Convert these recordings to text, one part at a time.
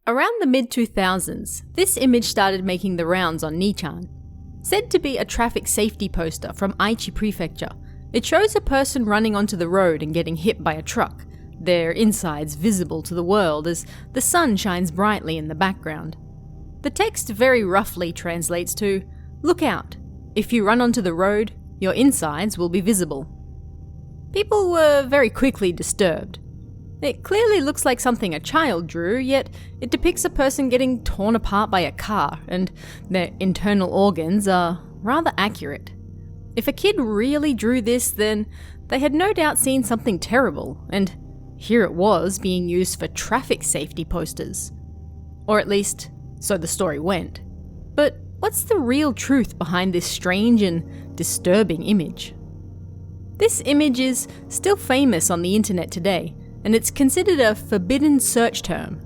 Around the mid-2000s, this image started making the rounds on Nichan. Said to be a traffic safety poster from Aichi Prefecture, it shows a person running onto the road and getting hit by a truck, their insides visible to the world as the sun shines brightly in the background. The text very roughly translates to, "Look out, if you run onto the road, your insides will be visible." People were very quickly disturbed. It clearly looks like something a child drew, yet it depicts a person getting torn apart by a car, and their internal organs are rather accurate. If a kid really drew this, then they had no doubt seen something terrible, and here it was being used for traffic safety posters. Or at least, so the story went. But what's the real truth behind this strange and disturbing image? This image is still famous on the internet today, and it's considered a forbidden search term.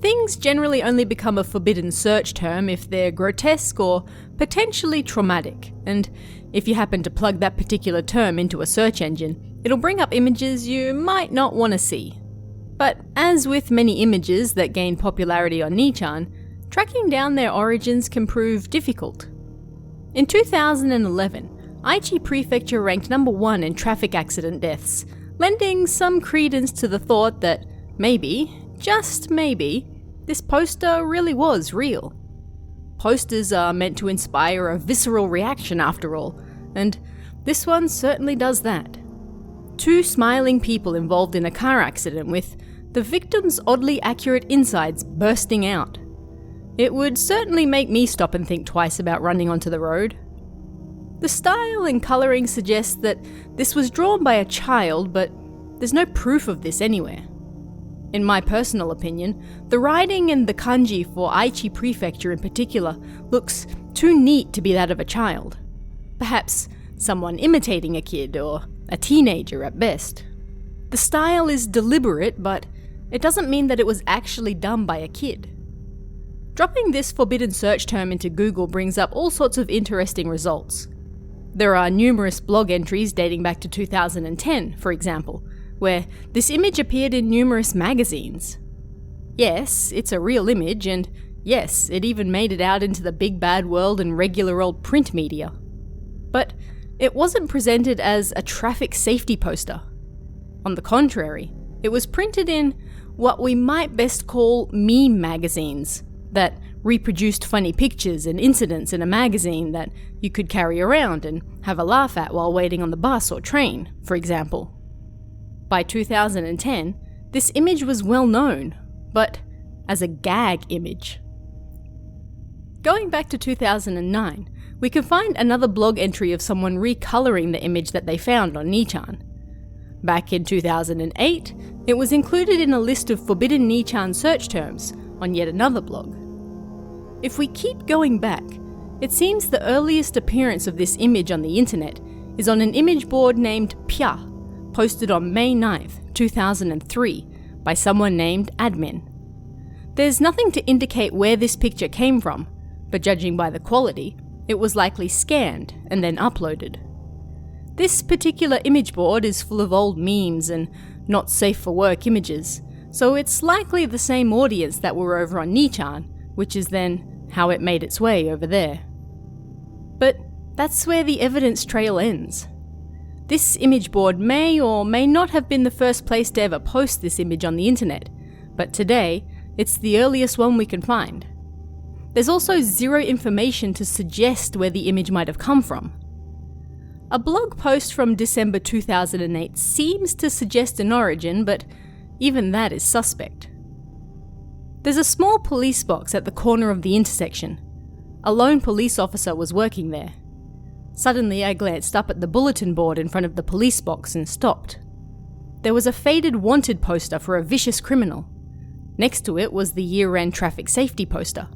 Things generally only become a forbidden search term if they're grotesque or potentially traumatic, and if you happen to plug that particular term into a search engine, it'll bring up images you might not want to see. But as with many images that gain popularity on Nichan, tracking down their origins can prove difficult. In 2011, Aichi Prefecture ranked number 1 in traffic accident deaths, lending some credence to the thought that maybe, just maybe, this poster really was real. Posters are meant to inspire a visceral reaction after all, and this one certainly does that. 2 smiling people involved in a car accident with the victim's oddly accurate insides bursting out. It would certainly make me stop and think twice about running onto the road. The style and colouring suggests that this was drawn by a child, but there's no proof of this anywhere. In my personal opinion, the writing and the kanji for Aichi Prefecture in particular looks too neat to be that of a child. Perhaps someone imitating a kid or a teenager at best. The style is deliberate, but it doesn't mean that it was actually done by a kid. Dropping this forbidden search term into Google brings up all sorts of interesting results. There are numerous blog entries dating back to 2010, for example, where this image appeared in numerous magazines. Yes, it's a real image, and yes, it even made it out into the big bad world and regular old print media. But it wasn't presented as a traffic safety poster. On the contrary, it was printed in what we might best call meme magazines that reproduced funny pictures and incidents in a magazine that you could carry around and have a laugh at while waiting on the bus or train, for example. By 2010, this image was well known, but as a gag image. Going back to 2009, we can find another blog entry of someone recolouring the image that they found on Nichan. Back in 2008, it was included in a list of forbidden Nichan search terms on yet another blog. If we keep going back, it seems the earliest appearance of this image on the internet is on an image board named Pya, posted on May 9th, 2003, by someone named Admin. There's nothing to indicate where this picture came from, but judging by the quality, it was likely scanned and then uploaded. This particular image board is full of old memes and not safe for work images, so it's likely the same audience that were over on Nichan, which is then how it made its way over there. But that's where the evidence trail ends. This image board may or may not have been the first place to ever post this image on the internet, but today, it's the earliest one we can find. There's also zero information to suggest where the image might have come from. A blog post from December 2008 seems to suggest an origin, but even that is suspect. There's a small police box at the corner of the intersection. A lone police officer was working there. Suddenly I glanced up at the bulletin board in front of the police box and stopped. There was a faded wanted poster for a vicious criminal. Next to it was the year-end traffic safety poster.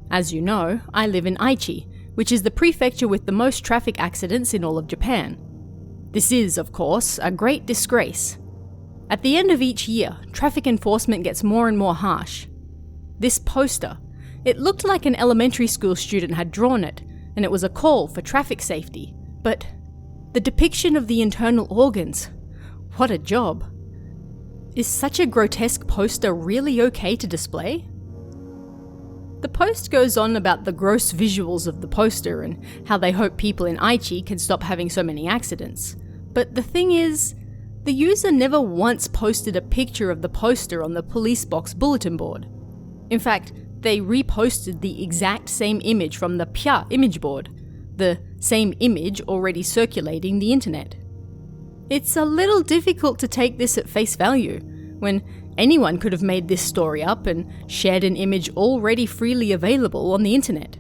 As you know, I live in Aichi, which is the prefecture with the most traffic accidents in all of Japan. This is, of course, a great disgrace. At the end of each year, traffic enforcement gets more and more harsh. This poster, it looked like an elementary school student had drawn it, and it was a call for traffic safety. But the depiction of the internal organs, what a job. Is such a grotesque poster really okay to display? The post goes on about the gross visuals of the poster and how they hope people in Aichi can stop having so many accidents. But the thing is, the user never once posted a picture of the poster on the police box bulletin board. In fact, they reposted the exact same image from the Pia image board, the same image already circulating the internet. It's a little difficult to take this at face value, when anyone could have made this story up and shared an image already freely available on the internet.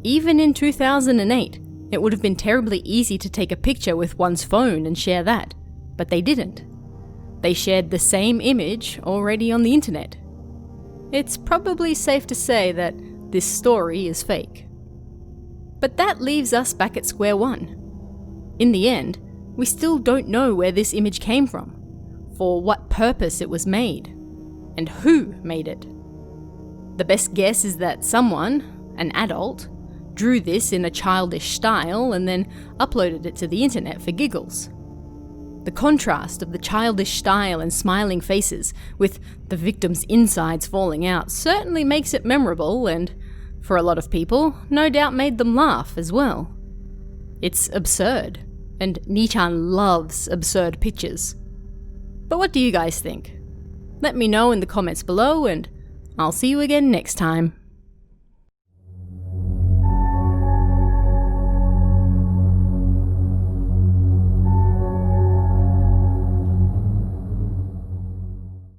Even in 2008, it would have been terribly easy to take a picture with one's phone and share that, but they didn't. They shared the same image already on the internet. It's probably safe to say that this story is fake. But that leaves us back at square one. In the end, we still don't know where this image came from, for what purpose it was made, and who made it. The best guess is that someone, an adult, drew this in a childish style and then uploaded it to the internet for giggles. The contrast of the childish style and smiling faces with the victim's insides falling out certainly makes it memorable and, for a lot of people, no doubt made them laugh as well. It's absurd, and Nichan loves absurd pictures. But what do you guys think? Let me know in the comments below, and I'll see you again next time.